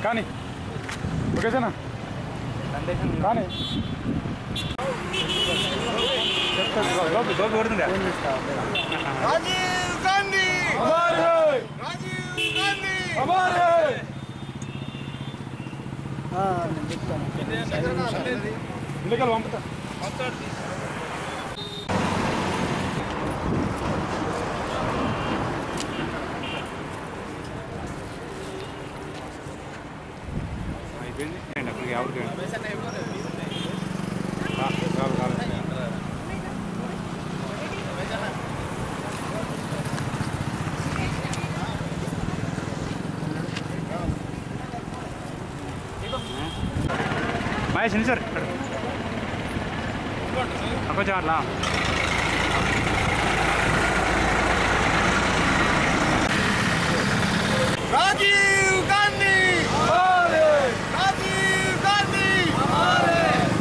కానీ ఓకేనా కానీ రాజీవ్ గాంధీ ఎన్నికలు పంపుతా అయిపోయింది అప్పటికి ఎవరికి మహేష్ సార్ కొంచెం అట్లా రాజీవ్ గాంధీ రాజీవ్ గాంధీ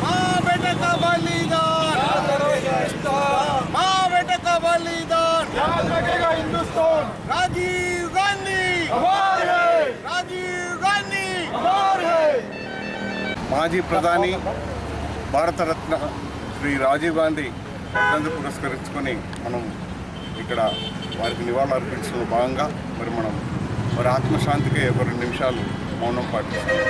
మా बेटे का बलिदान माँ बेटे का बलिदान याद रखेगा हिंदुस्तान राजीव गांधी राजीव गांधी మాజీ ప్రధాని భారతరత్న శ్రీ రాజీవ్ గాంధీ వర్ధంతి పురస్కరించుకొని మనం ఇక్కడ వారికి నివాళులు అర్పించడంలో భాగంగా మనం వారి ఆత్మశాంతికి ఒక 2 నిమిషాలు మౌనం పాటిస్తాం.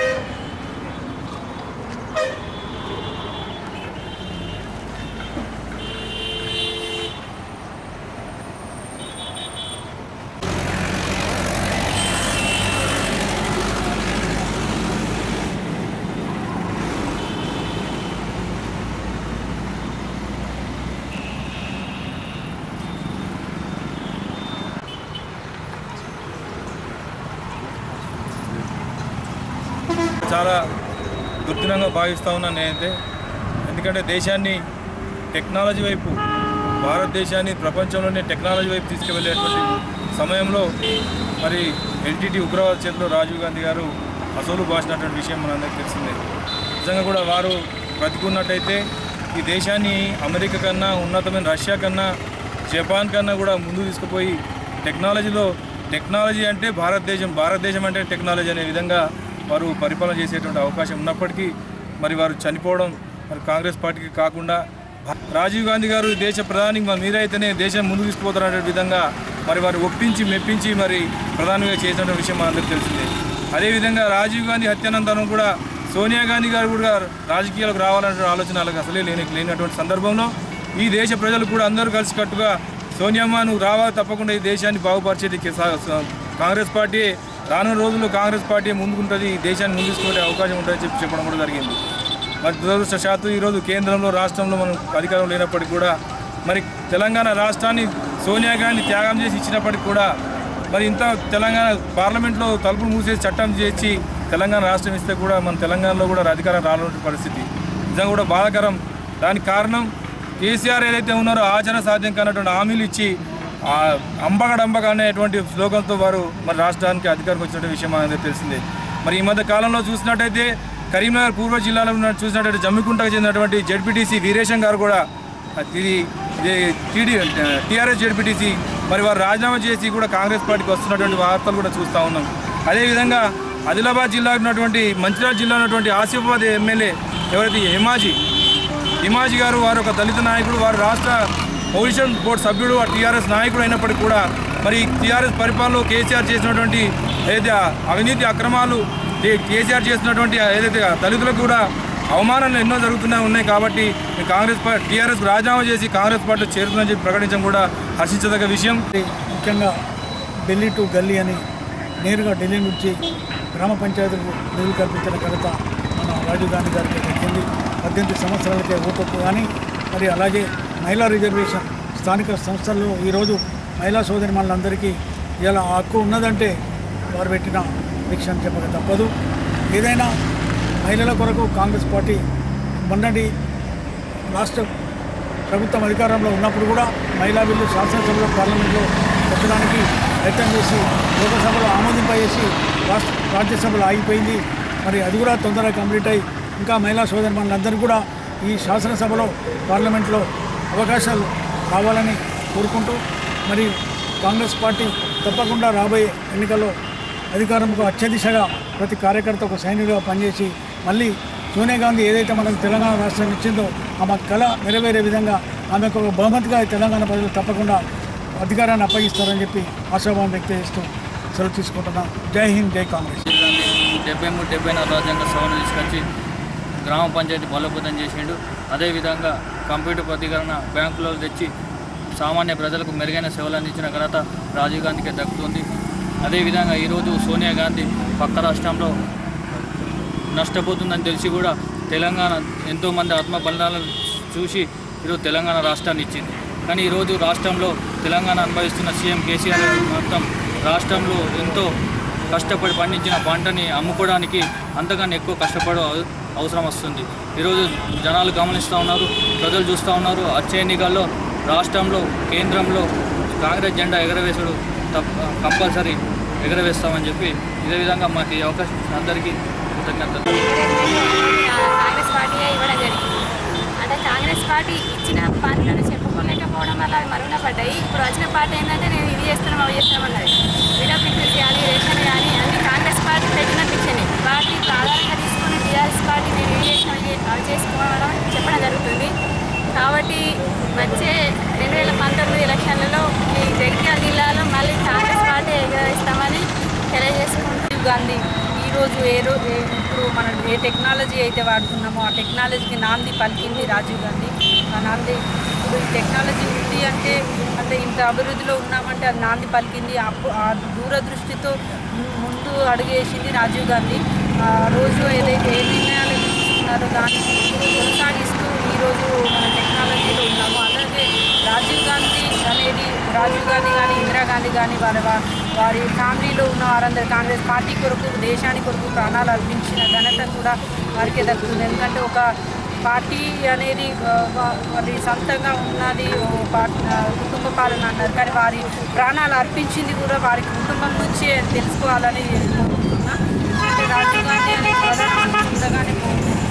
చాలా దుర్దినంగా భావిస్తూ ఉన్నాను నేనైతే. ఎందుకంటే దేశాన్ని టెక్నాలజీ వైపు, భారతదేశాన్ని ప్రపంచంలోనే టెక్నాలజీ వైపు తీసుకువెళ్ళేటువంటి సమయంలో మరి ఎల్టీటీ ఉగ్రవాద చేతిలో రాజీవ్ గాంధీ గారు అసలు బాసినటువంటి విషయం మనందరికీ తెలిసిందే. నిజంగా కూడా వారు బ్రతికున్నట్టయితే ఈ దేశాన్ని అమెరికా కన్నా, ఉన్నతమైన రష్యా కన్నా, జపాన్ కన్నా కూడా ముందు తీసుకుపోయి టెక్నాలజీ అంటే భారతదేశం అంటే టెక్నాలజీ అనే విధంగా వారు పరిపాలన చేసేటువంటి అవకాశం ఉన్నప్పటికీ మరి వారు చనిపోవడం మరి కాంగ్రెస్ పార్టీకి కాకుండా రాజీవ్ గాంధీ గారు దేశ ప్రధాని మీరైతేనే దేశం ముందుకు తీసుకుపోతారనే విధంగా మరి వారు ఒప్పించి మెప్పించి మరి ప్రధానిగా చేసినటువంటి విషయం మనందరికీ తెలిసిందే. అదేవిధంగా రాజీవ్ గాంధీ హత్యానంతరం కూడా సోనియా గాంధీ గారు కూడా రాజకీయాలకు రావాలనే ఆలోచన వాళ్ళకి అసలే లేనటువంటి సందర్భంలో ఈ దేశ ప్రజలు కూడా అందరూ కలిసికట్టుగా సోనియమ్మ నువ్వు రావాలి, తప్పకుండా ఈ దేశాన్ని బాగుపరిచేది కాంగ్రెస్ పార్టీ, రానున్న రోజుల్లో కాంగ్రెస్ పార్టీ ముందుకుంటుంది, ఈ దేశాన్ని ముందు తీసుకునే అవకాశం ఉంటుందని చెప్పడం కూడా జరిగింది. మరి దురదృష్టవశాత్తు ఈరోజు కేంద్రంలో, రాష్ట్రంలో మనం అధికారం లేనప్పటికీ కూడా మరి తెలంగాణ రాష్ట్రాన్ని సోనియా గాంధీ త్యాగం చేసి ఇచ్చినప్పటికీ కూడా మరి ఇంత తెలంగాణ పార్లమెంట్లో తలుపులు మూసేసి చట్టం చేసి తెలంగాణ రాష్ట్రం ఇస్తే కూడా మన తెలంగాణలో కూడా అధికారం రాలేని పరిస్థితి నిజంగా కూడా బాధాకరం. దానికి కారణం కేసీఆర్ ఏదైతే ఉన్నారో ఆచరణ సాధ్యం కానటువంటి హామీలు ఇచ్చి అంబగడంబగ అనేటువంటి స్లోగన్తో వారు మరి రాష్ట్రానికి అధికారం వచ్చినటువంటి విషయం అనేది తెలిసిందే. మరి ఈ మధ్య కాలంలో చూసినట్టయితే కరీంనగర్ పూర్వ జిల్లాలో చూసినట్టయితే జమ్మికుంటకు చెందినటువంటి జెడ్పీటీసీ వీరేశం గారు కూడా ఇది టీఆర్ఎస్ జెడ్పీటీసీ మరి వారు రాజీనామా చేసి కూడా కాంగ్రెస్ పార్టీకి వస్తున్నటువంటి వార్తలు కూడా చూస్తూ ఉన్నాం. అదేవిధంగా ఆదిలాబాద్ జిల్లా ఉన్నటువంటి మంచిర్యాల జిల్లా ఉన్నటువంటి ఆసిఫాబాద్ ఎమ్మెల్యే ఎవరైతే హిమాజీ గారు, వారు ఒక దళిత నాయకుడు, వారు రాష్ట్ర పొజిషన్ బోర్డు సభ్యుడు, టీఆర్ఎస్ నాయకుడు అయినప్పటికీ కూడా మరి టీఆర్ఎస్ పరిపాలనలో కేసీఆర్ చేసినటువంటి ఏదైతే అవినీతి అక్రమాలు, కేసీఆర్ చేసినటువంటి ఏదైతే దళితులకు కూడా అవమానాలు ఎన్నో ఉన్నాయి. కాబట్టి టీఆర్ఎస్ రాజీనామా చేసి కాంగ్రెస్ పార్టీలో చేరుతుందని చెప్పి ప్రకటించడం కూడా హర్షించదగ్గ విషయం. ముఖ్యంగా ఢిల్లీ టు గల్లీ అని నేరుగా ఢిల్లీ నుంచి గ్రామ పంచాయతీలకు నిధులు కల్పించిన ఘనత మన రాజీవ్ గాంధీ గారికి దక్కింది. 18 సంవత్సరాలకే ఓటు కానీ మరి అలాగే మహిళా రిజర్వేషన్ స్థానిక సంస్థల్లో ఈరోజు మహిళా సోదరిమణులందరికీ ఇలా హక్కు ఉన్నదంటే వారు పెట్టిన భిక్ష అని చెప్పక తప్పదు. ఏదైనా మహిళల కొరకు కాంగ్రెస్ పార్టీ మొన్నటి రాష్ట్ర ప్రభుత్వం అధికారంలో ఉన్నప్పుడు కూడా మహిళా బిల్లు శాసనసభలో, పార్లమెంట్లో పెట్టడానికి ప్రయత్నం చేసి లోకసభలో ఆమోదింపజేసి రాజ్యసభలో ఆగిపోయింది. మరి అది కూడా తొందరగా కంప్లీట్ అయ్యి ఇంకా మహిళా సోదరిమణులందరూ కూడా ఈ శాసనసభలో, పార్లమెంట్లో అవకాశాలు రావాలని కోరుకుంటూ మరి కాంగ్రెస్ పార్టీ తప్పకుండా రాబోయే ఎన్నికల్లో అధికారంకు అత్యధిశగా ప్రతి కార్యకర్త ఒక సైనికుడిగా పనిచేసి మళ్ళీ సోనియా గాంధీ ఏదైతే మనకు తెలంగాణ రాష్ట్రాన్ని ఇచ్చిందో ఆమె కళ నెరవేరే విధంగా ఆమెకు ఒక బహుమతిగా తెలంగాణ ప్రజలు తప్పకుండా అధికారాన్ని అప్పగిస్తారని చెప్పి ఆశాభావం వ్యక్తం చేస్తూ సెలవు తీసుకుంటున్నాం. జై హింద్, జై కాంగ్రెస్. 73-74 రాజ్యాంగ సవరణ తీసుకొచ్చి గ్రామ పంచాయతీ బలోపేతం చేసిండు. అదేవిధంగా కంప్యూటర్ ప్రతికరణ బ్యాంకులో తెచ్చి సామాన్య ప్రజలకు మెరుగైన సేవలు అందించిన ఘనత రాజీవ్ గాంధీకే దక్కుతుంది. అదేవిధంగా ఈరోజు సోనియా గాంధీ పక్క రాష్ట్రంలో నష్టపోతుందని తెలిసి కూడా తెలంగాణ ఎంతోమంది ఆత్మ బలిదానాలను చూసి ఈరోజు తెలంగాణ రాష్ట్రాన్ని ఇచ్చింది. కానీ ఈరోజు రాష్ట్రంలో తెలంగాణ అనుభవిస్తున్న సీఎం కేసీఆర్ మొత్తం రాష్ట్రంలో ఎంతో కష్టపడి పండించిన పంటని అమ్ముకోవడానికి అంతకన్నా ఎక్కువ కష్టపడే అవసరం వస్తుంది. ఈరోజు జనాలు గమనిస్తూ ఉన్నారు, ప్రజలు చూస్తూ ఉన్నారు. వచ్చే ఎన్నికల్లో రాష్ట్రంలో కేంద్రంలో కాంగ్రెస్ జెండా ఎగరవేసుడు కంపల్సరీ ఎగరవేస్తామని చెప్పి ఇదే విధంగా మాకు ఈ అవకాశం అందరికీ కృతజ్ఞతలు. కాంగ్రెస్ పార్టీ ఇవ్వడం జరిగింది. అంటే కాంగ్రెస్ పార్టీ ఇచ్చిన పనులను చెప్పుకోలేకపోవడం వల్ల అవి మరుగున పడ్డాయి. ఇప్పుడు వచ్చిన పార్టీ ఏంటంటే నేను ఇది చేస్తున్నాం అవి చేస్తున్నామన్నది. విడో పిక్చర్స్ కానీ రేషన్ కానీ అన్ని కాంగ్రెస్ పార్టీ పెట్టిన పిక్చర్ని పార్టీ ఆధారంగా తీసుకుని టీఆర్ఎస్ పార్టీ నేను ఇది చేసిన అవి చేసుకోవడం చెప్పడం జరుగుతుంది. కాబట్టి వచ్చే 2019 ఎలక్షన్లలో ఈ జగిత్యాల జిల్లాలో మళ్ళీ కాంగ్రెస్ పార్టీ ఎగరవేస్తామని తెలియజేసుకుంటూ గాంధీ ఈరోజు ఇప్పుడు మనం ఏ టెక్నాలజీ అయితే వాడుతున్నామో ఆ టెక్నాలజీకి నాంది పలికింది రాజీవ్ గాంధీ. ఆ నాంది ఇప్పుడు ఈ టెక్నాలజీ ఉంది అంటే ఇంత అభివృద్ధిలో ఉన్నామంటే అది నాంది పలికింది. ఆ దూరదృష్టితో ముందు అడుగేసింది రాజీవ్ గాంధీ. ఆ రోజు ఏదైతే ఏ నిర్ణయాలు తీసుకున్నారో దాన్ని కొనసాగిస్తూ ఈరోజు మన టెక్నాలజీలో ఉన్నాము. అలాగే రాజీవ్ గాంధీ కానీ ఇందిరాగాంధీ కానీ వారి ఫ్యామిలీలో ఉన్న వారందరూ కాంగ్రెస్ పార్టీ కొరకు దేశానికి కొరకు ప్రాణాలు అర్పించిన ఘనత కూడా వారికే దక్కుతుంది. ఎందుకంటే ఒక పార్టీ అనేది వారి సొంతంగా ఉన్నది కుటుంబ పాలన అన్నారు, కానీ వారి ప్రాణాలు అర్పించింది కూడా వారి కుటుంబం నుంచే తెలుసుకోవాలని కోరుకుంటున్నా. అంటే రాజీవ్ గాంధీ అనే ప్రధానమంత్రి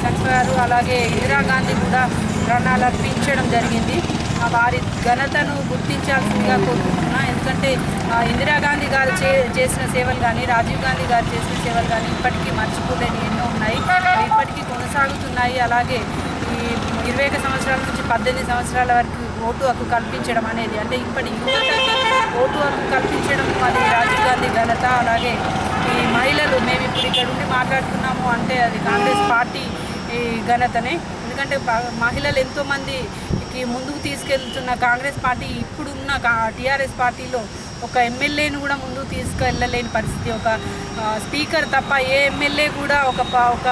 చనిపోయారు. అలాగే ఇందిరాగాంధీ కూడా ప్రాణాలు అర్పించడం జరిగింది. వారి ఘనతను గుర్తించాల్సిందిగా కోరుకుంటున్నా. ఎందుకంటే ఇందిరాగాంధీ గారు చేసిన సేవలు కానీ రాజీవ్ గాంధీ గారు చేసిన సేవలు కానీ ఇప్పటికీ మర్చిపోలేని ఎన్నో ఉన్నాయి, ఇప్పటికీ కొనసాగుతున్నాయి. అలాగే ఈ 21 సంవత్సరాల నుంచి 18 సంవత్సరాల వరకు ఓటు హక్కు కల్పించడం అనేది అంటే ఇప్పటి యువతకి ఓటు హక్కు కల్పించడం అది రాజీవ్ గాంధీ ఘనత. అలాగే ఈ మహిళలు మేము ఇప్పుడు ఇక్కడ ఉండి మాట్లాడుతున్నాము అంటే అది కాంగ్రెస్ పార్టీ ఘనతనే. ఎందుకంటే మహిళలు ఎంతోమందికి ముందుకు తీసుకెళ్తున్న కాంగ్రెస్ పార్టీ ఇప్పుడున్న టీఆర్ఎస్ పార్టీలో ఒక ఎమ్మెల్యేను కూడా ముందుకు తీసుకెళ్ళలేని పరిస్థితి. ఒక స్పీకర్ తప్ప ఏ ఎమ్మెల్యే కూడా ఒక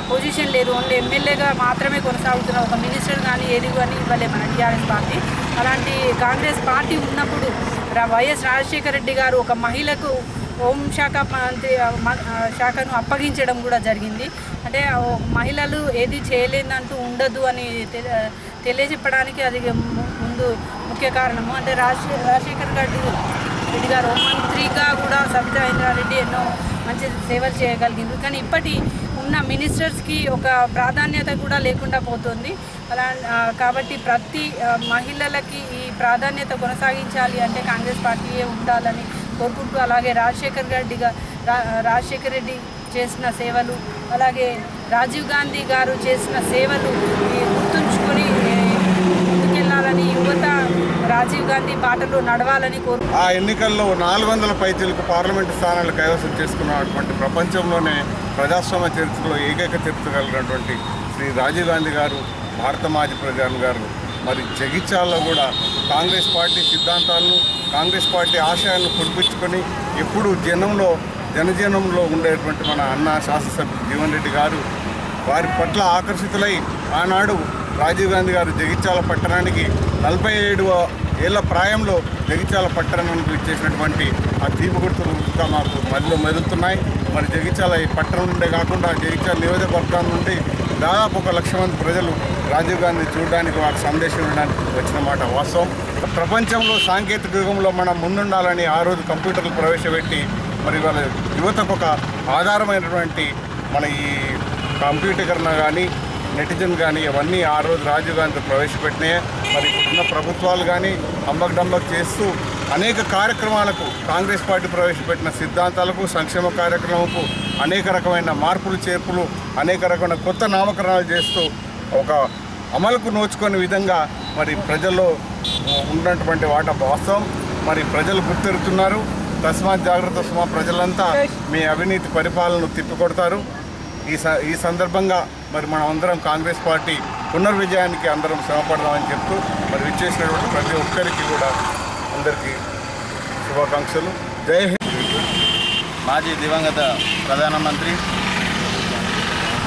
పొజిషన్ లేదు. ఓన్లీ ఎమ్మెల్యేగా మాత్రమే కొనసాగుతున్న ఒక మినిస్టర్ కానీ ఏది కానీ ఇవ్వలే మన టీఆర్ఎస్ పార్టీ. అలాంటి కాంగ్రెస్ పార్టీ ఉన్నప్పుడు వైఎస్ రాజశేఖర రెడ్డి గారు ఒక మహిళకు హోంశాఖ మంత్రి శాఖను అప్పగించడం కూడా జరిగింది. అంటే మహిళలు ఏది చేయలేదంటూ ఉండదు అని తెలియజెప్పడానికి అది ముందు ముఖ్య కారణము. అంటే రాజశేఖర రెడ్డి గారు హోంమంత్రిగా కూడా సబితా ఇంద్రారెడ్డి ఎన్నో మంచి సేవలు చేయగలిగింది. కానీ ఇప్పటి ఉన్న మినిస్టర్స్కి ఒక ప్రాధాన్యత కూడా లేకుండా పోతుంది. కాబట్టి ప్రతి మహిళలకి ఈ ప్రాధాన్యత కొనసాగించాలి అంటే కాంగ్రెస్ పార్టీయే ఉండాలని కోరుకుంటూ అలాగే రాజశేఖర రెడ్డి చేసిన సేవలు అలాగే రాజీవ్ గాంధీ గారు చేసిన సేవలు గుర్తుంచుకొని ముందుకెళ్లాలని యువత రాజీవ్ గాంధీ బాటలో నడవాలని కోరుకుంటున్నారు. ఆ ఎన్నికల్లో 400 పైచీలకు పార్లమెంటు స్థానాలు కైవసం చేసుకున్నటువంటి ప్రపంచంలోనే ప్రజాస్వామ్య చరిత్రలో ఏకైక చరిత్ర కలిగినటువంటి శ్రీ రాజీవ్ గాంధీ గారు, భారత మాజీ ప్రధాని గారు మరి జగిత్యాలలో కూడా కాంగ్రెస్ పార్టీ సిద్ధాంతాలను కాంగ్రెస్ పార్టీ ఆశయాలను పొడిపించుకొని ఎప్పుడు జనజీవనంలో ఉండేటువంటి మన అన్న శాసనసభ్యులు జీవన్ రెడ్డి గారు వారి పట్ల ఆకర్షితులై ఆనాడు రాజీవ్ గాంధీ గారు జగిత్యాల పట్టణానికి 47 ఏళ్ల ప్రాయంలో జగిత్యాల పట్టణానికి ఇచ్చేసినటువంటి ఆ దీప గుర్తులు ఇంకా మాకు మధ్యలో మెదులుతున్నాయి. మరి జగిత్యాల ఈ పట్టణం నుండే కాకుండా జగిత్యాల నియోజకవర్గం నుండి దాదాపు 1 లక్ష మంది ప్రజలు రాజీవ్ గాంధీ చూడడానికి వారి సందేశం ఇవ్వడానికి వచ్చిన మాట వాస్తవం. ప్రపంచంలో సాంకేతిక యుగంలో మనం ముందుండాలని ఆ రోజు కంప్యూటర్లు ప్రవేశపెట్టి మరి వాళ్ళ యువతకు ఒక ఆధారమైనటువంటి మన ఈ కంప్యూటరీకరణ కానీ నెటిజన్ కానీ అవన్నీ ఆ రోజు రాజీవ్ గాంధీ ప్రవేశపెట్టినాయి. మరి ఉన్న ప్రభుత్వాలు కానీ అంబక్ డంబక్ చేస్తూ అనేక కార్యక్రమాలకు కాంగ్రెస్ పార్టీ ప్రవేశపెట్టిన సిద్ధాంతాలకు, సంక్షేమ కార్యక్రమంకు అనేక రకమైన మార్పులు చేర్పులు, అనేక రకమైన కొత్త నామకరణాలు చేస్తూ ఒక అమలుకు నోచుకునే విధంగా మరి ప్రజల్లో ఉన్నటువంటి వాటా వాస్తవం. మరి ప్రజలు గుర్తెరుగుతున్నారు. తస్మాత్ జాగ్రత్త సుమా, ప్రజలంతా మీ అవినీతి పరిపాలనను తిప్పికొడతారు. ఈ సందర్భంగా మరి మనం అందరం కాంగ్రెస్ పార్టీ పునర్విజయానికి అందరం శ్రమపడదామని చెప్తూ మరి విచ్చేసినటువంటి ప్రతి ఒక్కరికి కూడా అందరికీ శుభాకాంక్షలు. జై హింద్. మాజీ దివంగత ప్రధానమంత్రి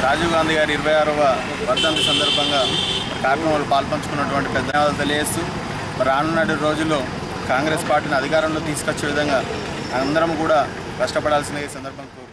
రాజీవ్ గాంధీ గారి 26వ వర్ధంతి సందర్భంగా కార్యక్రమాలు పాల్పంచుకున్నటువంటి పెద్ద ధన్యవాదాలు తెలియజేస్తూ రానున్న రోజుల్లో కాంగ్రెస్ పార్టీని అధికారంలో తీసుకొచ్చే విధంగా అందరం కూడా కష్టపడాల్సిన ఈ సందర్భం కోరు.